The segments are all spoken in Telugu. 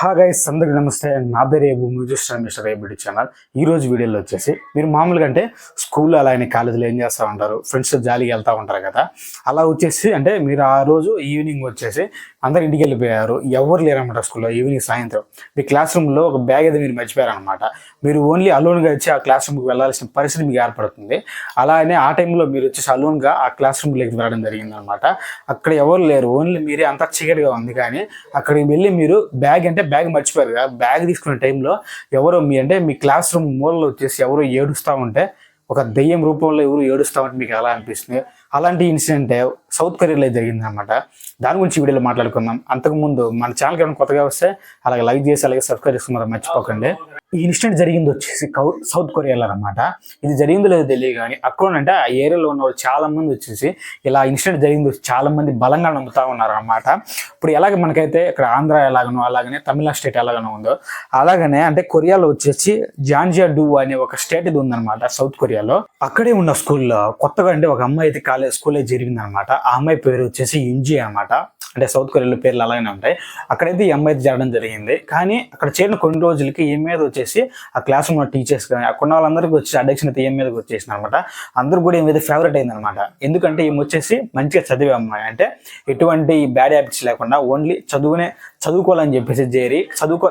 గైస్ అందరికి నమస్తే. నా పేరు ఏబు, మీరు చూస్తున్నారు మిస్టర్ ఏబిడి ఛానల్. ఈ రోజు వీడియోలో వచ్చేసి మీరు మామూలుగా అంటే స్కూల్ అలాగే కాలేజీలో ఏం చేస్తూ ఉంటారు, ఫ్రెండ్స్ జాలీకి వెళ్తూ ఉంటారు కదా. అలా వచ్చేసి అంటే మీరు ఆ రోజు ఈవినింగ్ వచ్చేసి అందరు ఇంటికి వెళ్ళిపోయారు, ఎవరు లేరన్నమాట స్కూల్లో. ఈవినింగ్ సాయంత్రం మీ క్లాస్ రూమ్లో ఒక బ్యాగ్ అయితే మీరు మర్చిపోయారనమాట. మీరు ఓన్లీ అలోన్గా వచ్చి ఆ క్లాస్ రూమ్కి వెళ్ళాల్సిన పరిస్థితి మీకు ఏర్పడుతుంది. అలానే ఆ టైంలో మీరు వచ్చేసి అలోన్గా ఆ క్లాస్ రూమ్లోకి వెళ్ళడం జరిగిందనమాట. అక్కడ ఎవరు లేరు, ఓన్లీ మీరే. అంతా చీకటిగా ఉంది, కానీ అక్కడికి వెళ్ళి మీరు బ్యాగ్ మర్చిపోయారు కదా. బ్యాగ్ తీసుకునే టైంలో ఎవరో మీ క్లాస్ రూమ్ మూలలో వచ్చేసి ఎవరో ఏడుస్తూ ఉంటే, ఒక దెయ్యం రూపంలో ఎవరు ఏడుస్తూ ఉంటే మీకు ఎలా అనిపిస్తుంది? అలాంటి ఇన్సిడెంట్ సౌత్ కొరియాలో జరిగింది అనమాట. దాని గురించి వీడియోలో మాట్లాడుకుందాం. అంతకుముందు మన ఛానల్కి ఏమైనా కొత్తగా వస్తే అలాగే లైక్ చేసి అలాగే సబ్స్క్రైబ్ చేసుకున్నారా మర్చిపోకండి. ఈ ఇన్సిడెంట్ జరిగింది వచ్చేసి సౌత్ కొరియాలో అనమాట. ఇది జరిగిందో లేదో తెలియదు, కానీ అక్కడ అంటే ఆ ఏరియాలో ఉన్న వాళ్ళు చాలా మంది వచ్చేసి ఇలా ఇన్సిడెంట్ జరిగింది చాలా మంది బలంగా నమ్ముతా ఉన్నారు అనమాట. ఇప్పుడు ఎలాగ మనకైతే ఇక్కడ ఆంధ్ర ఎలాగనో అలాగనే తమిళనాడు స్టేట్ ఎలాగనో ఉందో అలాగనే అంటే కొరియాలో వచ్చేసి జాంజియాడు అనే ఒక స్టేట్ ఇది ఉందన్నమాట సౌత్ కొరియాలో. అక్కడే ఉన్న స్కూల్లో కొత్తగా అంటే ఒక అమ్మాయి అయితే స్కూల్లో జరిగింది అనమాట. ఆ అమ్మాయి పేరు వచ్చేసి యుంజీ అనమాట. అంటే సౌత్ కొరియాలో పేర్లు అలాగే ఉంటాయి. అక్కడైతే ఈ అమ్మాయి జరగడం జరిగింది. కానీ అక్కడ చేరిన కొన్ని రోజులకి ఈ మీద వచ్చేసి ఆ క్లాస్ రూమ్ టీచర్స్ కానీ అక్కడ వాళ్ళందరికీ వచ్చి అడిక్షన్ అయితే ఈ మీదకి వచ్చేసింది అనమాట. అందరూ కూడా ఏమైతే ఫేవరెట్ అయింది అనమాట. ఎందుకంటే ఈమె వచ్చేసి మంచిగా చదివే అమ్మాయి, అంటే ఎటువంటి బ్యాడ్ హ్యాబిట్స్ లేకుండా ఓన్లీ చదువుకోవాలని చెప్పేసి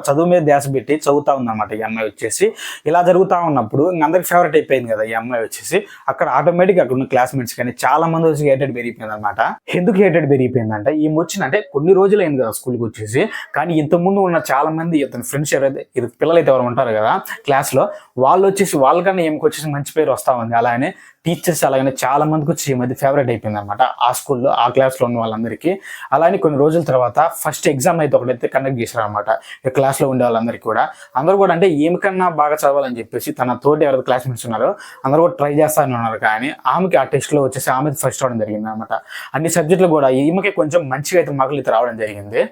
చదువు మీద ధ్యాస పెట్టి చదువుతా ఉందన్నమాట ఈ అమ్మాయి వచ్చేసి. ఇలా జరుగుతూ ఉన్నప్పుడు అందరికి ఫేవరెట్ అయిపోయింది కదా ఈ అమ్మాయి వచ్చేసి. అక్కడ ఆటోమేటిక్గా అక్కడ ఉన్న క్లాస్మేట్స్ కానీ చాలా మంది వచ్చి హేటెడ్ పెరిగిపోయింది అనమాట. ఎందుకు హేటెడ్ పెరిగిపోయిందంటే ఈమె వచ్చిందంటే కొన్ని రోజులు అయింది కదా స్కూల్కి వచ్చేసి, కానీ ఇంతకుముందు ఉన్న చాలా మంది ఇతని ఫ్రెండ్స్ ఎవరైతే పిల్లలు అయితే ఎవరు ఉంటారు కదా క్లాస్లో, వాళ్ళు వచ్చేసి వాళ్ళకన్నా ఏమికి వచ్చేసి మంచి పేరు వస్తూ ఉంది. అలానే టీచర్స్ అలాగనే చాలా మందికి వచ్చి ఈ మధ్య ఫేవరెట్ అయిపోయింది అనమాట ఆ స్కూల్లో, ఆ క్లాస్లో ఉన్న వాళ్ళందరికీ. అలానే కొన్ని రోజుల తర్వాత ఫస్ట్ ఎగ్జామ్ అయితే ఒకటైతే కండక్ట్ చేశారు అనమాట ఈ క్లాస్లో ఉండే వాళ్ళందరికీ కూడా. అందరూ కూడా అంటే ఏమికన్నా బాగా చదవాలని చెప్పేసి తన తోటి ఎవరైతే క్లాస్మేట్స్ ఉన్నారో అందరూ కూడా ట్రై చేస్తారని ఉన్నారు. కానీ ఆమెకి ఆ టెస్ట్లో వచ్చేసి ఆమె ఫస్ట్ అవడం జరిగింది అనమాట. అన్ని సబ్జెక్టులు కూడా ఈమెకి కొంచెం మంచిగా అయితే మార్కులు అయితే రావడం జరిగింది.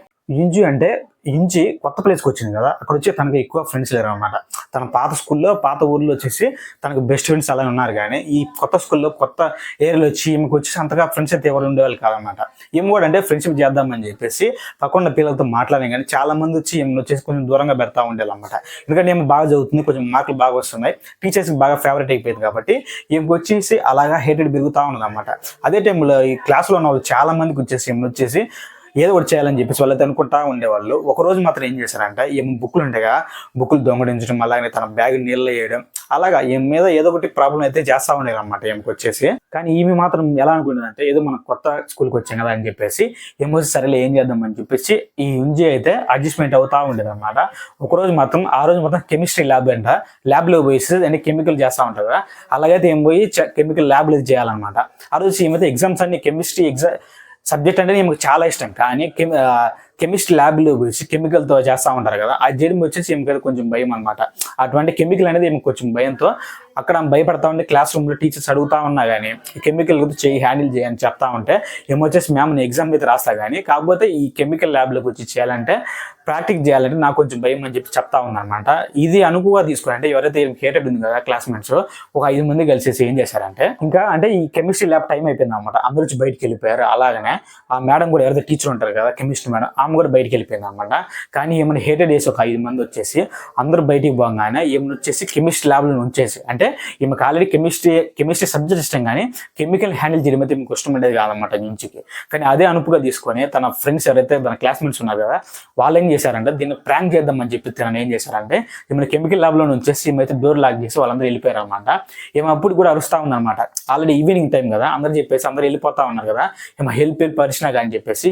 ఇంజి కొత్త ప్లేస్కి వచ్చింది కదా, అక్కడ వచ్చి తనకి ఎక్కువ ఫ్రెండ్స్ లేరు అనమాట. తన పాత ఊర్లో వచ్చేసి తనకు బెస్ట్ ఫ్రెండ్స్ అలా ఉన్నారు. కానీ ఈ కొత్త స్కూల్లో కొత్త ఏరియాలో వచ్చి ఈమెకు వచ్చేసి అంతగా ఫ్రెండ్స్ అయితే ఎవరు ఉండేవాళ్ళు కాదనమాట. ఈమె కూడా అంటే ఫ్రెండ్షిప్ చేద్దామని చెప్పేసి పక్కన పిల్లలతో మాట్లాడాం, కానీ చాలా మంది వచ్చి ఈమెను వచ్చేసి కొంచెం దూరంగా పెడతా ఉండేవాళ్ళనమాట. ఎందుకంటే ఈమె బాగా చదువుతుంది, కొంచెం మార్కులు బాగా వస్తున్నాయి, టీచర్స్కి బాగా ఫేవరెట్ అయిపోయింది కాబట్టి ఈమెకు వచ్చేసి అలాగా హేటెడ్ పెరుగుతూ ఉన్నది అనమాట. అదే టైంలో ఈ క్లాస్లో ఉన్న వాళ్ళు చాలా మందికి వచ్చేసి ఈమెను వచ్చేసి ఏదో ఒకటి చేయాలని చెప్పేసి వాళ్ళైతే అనుకుంటా ఉండేవాళ్ళు. ఒకరోజు మాత్రం ఏం చేశారంటే ఏమో బుక్కులు ఉంటాయిగా, బుక్కులు దొంగడించడం, అలాగే తన బ్యాగ్ నీళ్ళు వేయడం, అలాగా ఈమె మీద ఏదో ఒకటి ప్రాబ్లం అయితే చేస్తూ ఉండేది అనమాట ఈమెకి వచ్చేసి. కానీ ఈమె మాత్రం ఎలా అనుకునేదంటే ఏదో మనం కొత్త స్కూల్కి వచ్చాం కదా అని చెప్పేసి ఏమొచ్చి సరేలే ఏం చేద్దామని చెప్పేసి ఈ యుంజీ అయితే అడ్జస్ట్మెంట్ అవుతా ఉండేది అనమాట. ఒకరోజు మాత్రం ఆ రోజు మొత్తం కెమిస్ట్రీ ల్యాబ్ అంట, ల్యాబ్లో పోయి అంటే కెమికల్ చేస్తూ ఉంటారు కదా, అలాగైతే ఏం పోయి కెమికల్ ల్యాబ్లో చేయాలన్నమాట. ఆ రోజు ఈమెతే ఎగ్జామ్స్ అన్ని కెమిస్ట్రీ సబ్జెక్ట్ అంటే ఈమెకు చాలా ఇష్టం, కానీ కెమిస్ట్రీ ల్యాబ్లో వచ్చి కెమికల్తో చేస్తూ ఉంటారు కదా, అది చేయడం వచ్చేసి ఈమెకి కొంచెం భయం అనమాట. అటువంటి కెమికల్ అనేది ఈమెకు కొంచెం భయంతో అక్కడ భయపడతా ఉంటే క్లాస్ రూమ్లో టీచర్స్ అడుగుతా ఉన్నా కానీ ఈ కెమికల్ హ్యాండిల్ చేయని చెప్తా ఉంటే ఏమొచ్చేసి మ్యామ్ నేను ఎగ్జామ్ అయితే రాస్తా, కానీ కాకపోతే ఈ కెమికల్ ల్యాబ్లోకి వచ్చి చేయాలంటే ప్రాక్టీస్ చేయాలంటే నాకు కొంచెం భయం అని చెప్పి చెప్తా ఉందన్నమాట. ఇది అనుకువగా తీసుకుని ఎవరైతే హేటెడ్ ఉంది కదా క్లాస్మేట్స్ ఒక 5 మంది కలిసేసి ఏం చేశారంటే ఇంకా అంటే ఈ కెమిస్ట్రీ ల్యాబ్ టైం అయిపోయింది అనమాట. అందరూ వచ్చి బయటికి వెళ్ళిపోయారు. అలాగనే ఆ మేడం కూడా ఎవరైతే టీచర్ ఉంటారు కదా కెమిస్ట్రీ మేడం, ఆమె కూడా బయటికి వెళ్ళిపోయింది అనమాట. కానీ ఏమైనా హేటెడ్ చేసి ఒక 5 మంది వచ్చేసి అందరూ బయటికి పోగానే ఏమైనా వచ్చేసి కెమిస్ట్రీ ల్యాబ్లో ఉంచేసి, అంటే ఈమెకు ఆల్రెడీ కెమిస్ట్రీ సబ్జెక్ట్ ఇష్టం, కానీ కెమికల్ హ్యాండిల్ చేయడం అయితే మీకు ఇష్టం ఉండేది కాదన్నమాట నుంచికి. కానీ అదే అనుపుగా తీసుకొని తన ఫ్రెండ్స్ ఎవరైతే తన క్లాస్మేట్స్ ఉన్నారు కదా వాళ్ళు ఏం చేశారంటే దీన్ని ప్రాంక్ చేద్దామని చెప్పి తను ఏం చేశారంటే ఈమె కెమికల్ ల్యాబ్లో వచ్చేసి ఈమెతే డోర్ లాక్ చేసి వాళ్ళందరూ వెళ్ళిపోయారు అనమాట. ఈమె అప్పుడు కూడా అరుస్తూ ఉందన్నమాట. ఆల్రెడీ ఈవినింగ్ టైం కదా, అందరూ చెప్పేసి అందరూ వెళ్ళిపోతా ఉన్నారు కదా, ఈమె హెల్ప్ పరిచినా కానీ చెప్పేసి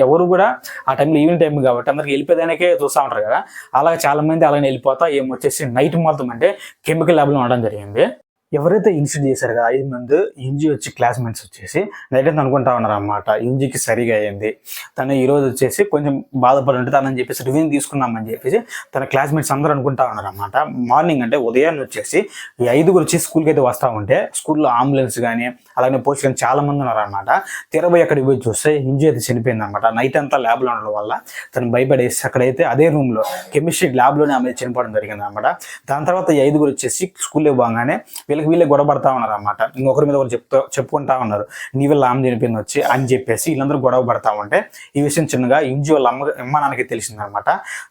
ఎవరు కూడా ఆ టైంలో ఈవినింగ్ టైం కాబట్టి అందరికి వెళ్ళిపోయేదానికే చూస్తూ ఉంటారు కదా, అలాగే చాలా మంది అలాగే వెళ్ళిపోతా ఏమొచ్చేసి నైట్ మొత్తం అంటే కెమికల్ ల్యాబ్లో ఉండడం జరిగింది. ఎవరైతే ఇన్సిడెంట్ చేశారు కదా 5 మంది యుంజీ వచ్చి క్లాస్మేట్స్ వచ్చేసి నైట్ అంతా అనుకుంటా ఉన్నారు అనమాట యుంజీకి సరిగా అయింది, తను ఈరోజు వచ్చేసి కొంచెం బాధపడి ఉంటే తనని చెప్పేసి రివ్యూ తీసుకున్నామని చెప్పేసి తన క్లాస్మేట్స్ అందరూ అనుకుంటా ఉన్నారు అనమాట. మార్నింగ్ అంటే ఉదయాన్నే వచ్చేసి ఈ 5 వచ్చి స్కూల్కి అయితే వస్తూ ఉంటే స్కూల్లో అంబులెన్స్ కానీ అలాగే పోలీసు కానీ చాలా మంది ఉన్నారు అనమాట. తిరబోయి అక్కడికి పోయి చూస్తే యుంజీ అయితే చనిపోయింది అనమాట. నైట్ అంతా ల్యాబ్లో ఉండడం వల్ల తను భయపడేసి అక్కడైతే అదే రూమ్లో కెమిస్ట్రీ ల్యాబ్లోనే ఆమె చనిపోవడం జరిగింది అనమాట. దాని తర్వాత ఈ 5 వచ్చేసి స్కూల్లో పోగానే వీళ్ళకి వీళ్ళకి వీళ్ళే గొడవ పడతా ఉన్నారు అనమాట. ఇంకొకరి మీద ఒకరు చెప్పుకుంటా ఉన్నారు, నీ వల్ల ఆమె చనిపోయింది వచ్చి అని చెప్పేసి వీళ్ళందరూ గొడవ పడతా ఉంటే ఈ విషయం చిన్నగా ఇంజు వాళ్ళ అమ్మ నాన్నకి తెలిసిందనమాట.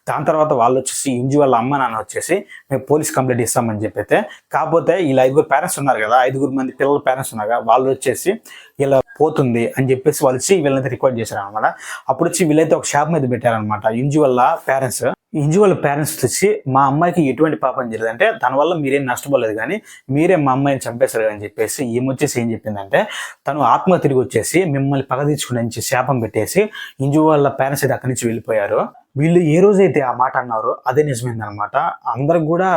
దాని తర్వాత వాళ్ళు వచ్చేసి ఇంజు వాళ్ళ అమ్మ నాన్న వచ్చేసి మేము పోలీస్ కంప్లైంట్ ఇస్తామని చెప్పైతే, కాకపోతే వీళ్ళ 5 పేరెంట్స్ ఉన్నారు కదా, 5 మంది పిల్లల పేరెంట్స్ ఉన్నారు కదా, వాళ్ళు వచ్చేసి ఇలా పోతుంది అని చెప్పేసి వాళ్ళు వచ్చి వీళ్ళైతే రికార్డ్ చేశారు అనమాట. అప్పుడు వచ్చి వీళ్ళైతే ఒక షాప్ మీద పెట్టారనమాట. ఇంజు వాళ్ళ పేరెంట్స్ వచ్చి మా అమ్మాయికి ఎటువంటి పాపం జరిగింది అంటే దానివల్ల మీరేం నష్టపోలేదు, కానీ మీరే మా అమ్మాయిని చంపేశారు అని చెప్పేసి ఏమొచ్చేసి ఏం చెప్పిందంటే, తను ఆత్మ తిరిగి వచ్చేసి మిమ్మల్ని పగ తీర్చుకుని శాపం పెట్టేసి ఇంజు వాళ్ళ పేరెంట్స్ అయితే అక్కడి నుంచి వెళ్ళిపోయారు. వీళ్ళు ఏ రోజైతే ఆ మాట అన్నారో అదే నిజమైందనమాట. అందరికి కూడా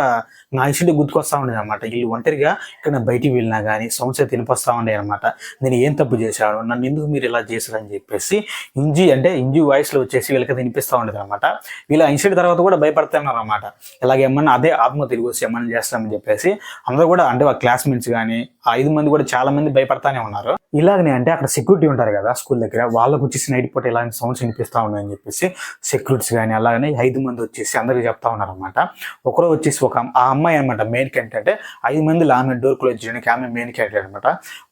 నా ఇన్సిడెంట్ గుర్తుకొస్తా ఉండేది అనమాట. వీళ్ళు ఒంటరిగా ఇక్కడ బయటికి వెళ్ళినా కానీ సౌండ్స్ అయితే వినిపిస్తూ ఉండేది అనమాట. నేను ఏం తప్పు చేశాను, నన్ను ఎందుకు మీరు ఇలా చేశారని చెప్పేసి ఇంజి వాయిస్లో వచ్చేసి వీళ్ళకి వినిపిస్తూ ఉండేది అనమాట. వీళ్ళ ఇన్సిడెంట్ తర్వాత కూడా భయపడుతున్నారు అనమాట. ఇలాగేమన్నా అదే ఆత్మ తిరిగి వచ్చి ఏమన్నా చేస్తామని చెప్పేసి అందరూ కూడా అంటే వాళ్ళ క్లాస్మేట్స్ కానీ 5 మంది కూడా చాలా మంది భయపడతానే ఉన్నారు. ఇలాగనే అంటే అక్కడ సెక్యూరిటీ ఉంటారు కదా స్కూల్ దగ్గర, వాళ్ళకు వచ్చేసి నైట్ పూట ఇలాంటి సౌండ్స్ వినిపిస్తూ ఉన్నాయని చెప్పేసి సెక్యూరిటీస్ కానీ అలాగనే 5 మంది వచ్చేసి అందరికి చెప్తా ఉన్నారు అనమాట. ఒకరు వచ్చేసి ఆ అమ్మాయి అనమాట మెయిన్ క్యాండిడేట్, అంటే 5 మందిలో ఆమె డోర్ క్లోజ్ చేయడానికి ఆమె మెయిన్ క్యాండిడేట్ అనమాట.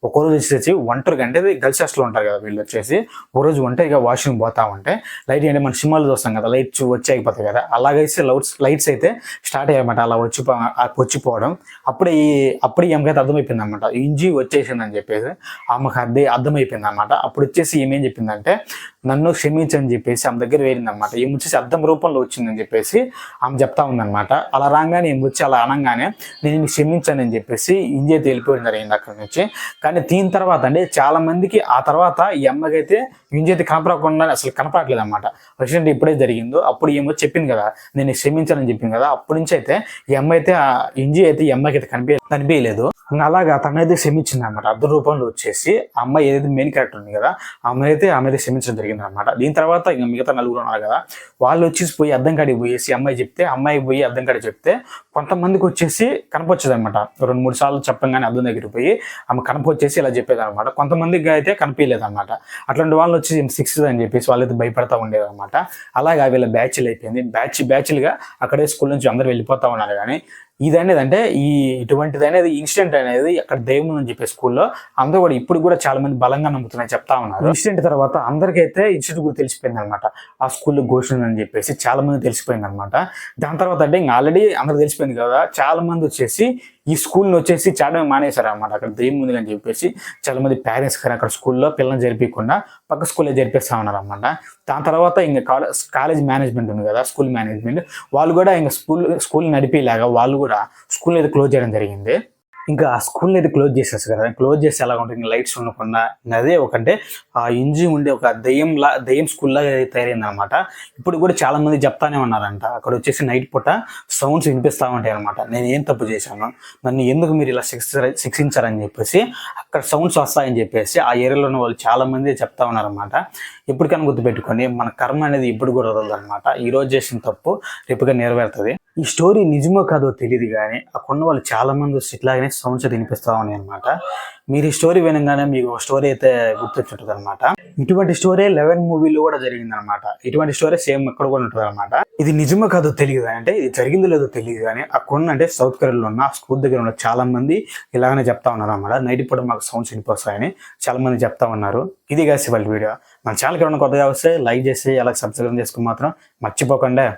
ఒకరోజు వచ్చేసి ఒంటరిగా అంటే గర్ల్స్ హాస్టల్లో ఉంటారు కదా వీళ్ళు వచ్చేసి, ఒకరోజు ఒంటరిగా వాష్రూమ్ పోతా ఉంటే లైట్ అంటే మన సినిమాలు చూస్తాం కదా, లైట్స్ వచ్చి అయిపోతాయి కదా, అలాగైతే లైట్స్ అయితే స్టార్ట్ అయ్యాయన్నమాట. అలా వచ్చిపోవడం అప్పుడే ఏమైతే అర్థమైపోయింది అనమాట, ఇంజి వచ్చేసిందని చెప్పేసి ఆమెకు అర్థమైపోయింది అనమాట. అప్పుడు వచ్చేసి ఏమేం చెప్పిందంటే, నన్ను క్షమించని చెప్పేసి ఆమె దగ్గర వేరిందనమాట. ఏమి వచ్చేసి అద్దం రూపంలో వచ్చిందని చెప్పేసి ఆమె చెప్తా ఉందనమాట. అలా రాగానే ఏమి వచ్చి అలా అనగానే నేను క్షమించానని చెప్పేసి ఇంజి అయితే వెళ్ళిపోయింది జరిగింది అక్కడి నుంచి. కానీ దీని తర్వాత అంటే చాలా మందికి ఆ తర్వాత ఈ అమ్మకైతే ఇంజి అయితే కనపడకుండా అసలు కనపడట్లేదు అనమాట. యాక్సిడెంట్ ఇప్పుడే జరిగిందో అప్పుడు ఏమో చెప్పింది కదా, నేను క్షమించానని చెప్పింది కదా, అప్పటి నుంచి అయితే ఈ అమ్మాయి అయితే ఇంజి అయితే ఈ అమ్మాయికి అయితే కనిపించలేదు. అలాగా తనైతే క్షమించింది అనమాట. అద్దం రూపంలో వచ్చేసి ఆ అమ్మాయి ఏదైతే మెయిన్ క్యారెక్టర్ ఉంది కదా, ఆమె అయితే క్షమించడం జరిగింది అనమాట. దీని తర్వాత ఇంకా మిగతా 4 ఉన్నారు కదా, వాళ్ళు వచ్చేసి పోయి అద్దం కాడికి పోయేసి అమ్మాయి పోయి అద్దం కాడికి చెప్తే కొంతమందికి వచ్చేసి కనపొచ్చేది అనమాట. 2-3 సార్లు చెప్పంగానే అద్దం దగ్గరికి పోయి ఆమె కనపొచ్చేసి ఇలా చెప్పేది అనమాట. కొంతమందికి అయితే కనిపించలేదు అనమాట. అట్లాంటి వాళ్ళు వచ్చి 6 అని చెప్పేసి వాళ్ళైతే భయపడతా ఉండేది అనమాట. అలాగా వీళ్ళ బ్యాచ్లు అయిపోయింది. బ్యాచ్లుగా అక్కడే స్కూల్ నుంచి అందరూ వెళ్ళిపోతా ఉన్నారు. కానీ ఇదనేది అంటే ఇటువంటిది అనేది ఇన్సిడెంట్ అనేది అక్కడ దైవం అని చెప్పే స్కూల్లో అందరూ కూడా ఇప్పుడు కూడా చాలా మంది బలంగా నమ్ముతున్నారని చెప్తా ఉన్నారు. ఇన్సిడెంట్ తర్వాత అందరికైతే ఇన్సిడెంట్ కూడా తెలిసిపోయింది అనమాట. ఆ స్కూల్లో ఘోషణ అని చెప్పేసి చాలా మంది తెలిసిపోయింది అనమాట. దాని తర్వాత అంటే ఇంకా ఆల్రెడీ అందరికి తెలిసిపోయింది కదా, చాలా మంది వచ్చేసి ఈ స్కూల్ని వచ్చేసి చాలా మానేశారు అనమాట. అక్కడ దెయ్యం ఉంది అని చెప్పేసి చాలా మంది పేరెంట్స్ కానీ అక్కడ స్కూల్లో పిల్లల్ని జరిపించకుండా పక్క స్కూల్లో జరిపిస్తా ఉన్నారు అనమాట. దాని తర్వాత ఇంకా కాలేజ్ మేనేజ్మెంట్ ఉంది కదా, స్కూల్ మేనేజ్మెంట్, వాళ్ళు కూడా ఇంకా స్కూల్ నడిపేలాగా వాళ్ళు కూడా స్కూల్ అయితే క్లోజ్ చేయడం జరిగింది. ఇంకా ఆ స్కూల్ని అయితే క్లోజ్ చేసేస్తారు కదా, క్లోజ్ చేసి ఎలా ఉంటుంది, లైట్స్ ఉండకుండా అదే ఒకంటే ఆ ఇంజి ఉండే ఒక దెయ్యం స్కూల్లా తయారైంది అనమాట. ఇప్పుడు కూడా చాలా మంది చెప్తానే ఉన్నారంట, అక్కడ వచ్చేసి నైట్ పూట సౌండ్స్ వినిపిస్తూ ఉంటాయి అనమాట. నేను ఏం తప్పు చేశాను, నన్ను ఎందుకు మీరు ఇలా శిక్షించారని చెప్పేసి అక్కడ సౌండ్స్ వస్తాయని చెప్పేసి ఆ ఏరియాలో ఉన్న వాళ్ళు చాలా మంది చెప్తా ఉన్నారనమాట. ఎప్పటికైనా గుర్తుపెట్టుకొని మన కర్మ అనేది ఎప్పుడు కూడా వదలదు అనమాట. ఈ రోజు చేసిన తప్పు రేపుగా నెరవేరుతుంది. ఈ స్టోరీ నిజమో కాదో తెలియదు, కానీ అక్కడ వాళ్ళు చాలా మంది ఇట్లాగనే సౌండ్స్ వినిపిస్తూ ఉన్నాయి అనమాట. మీరు ఈ స్టోరీ వినగానే మీకు స్టోరీ అయితే గుర్తొచ్చుంటుంది అనమాట. ఇటువంటి స్టోరీ 11 మూవీలో కూడా జరిగింది అనమాట. ఇటువంటి స్టోరీ సేమ్ ఎక్కడ కూడా ఉంటుంది అనమాట. ఇది నిజమో కాదో తెలియదు, అంటే ఇది జరిగిందో లేదో తెలియదు, కానీ అక్కడ అంటే సౌత్ కొరియాలో ఉన్న స్కూల్ దగ్గర ఉన్న చాలా మంది ఇలాగనే చెప్తా ఉన్నారు అనమాట. నైట్ పూట మాకు సౌండ్స్ వినిపిస్తాయని చాలా మంది చెప్తా ఉన్నారు. ఇది కాసి వాళ్ళ వీడియో. మన ఛానల్కి ఏమైనా కొత్తగా వస్తే లైక్ చేసి అలా సబ్స్క్రైబ్ చేసుకుని మాత్రం మర్చిపోకుండా.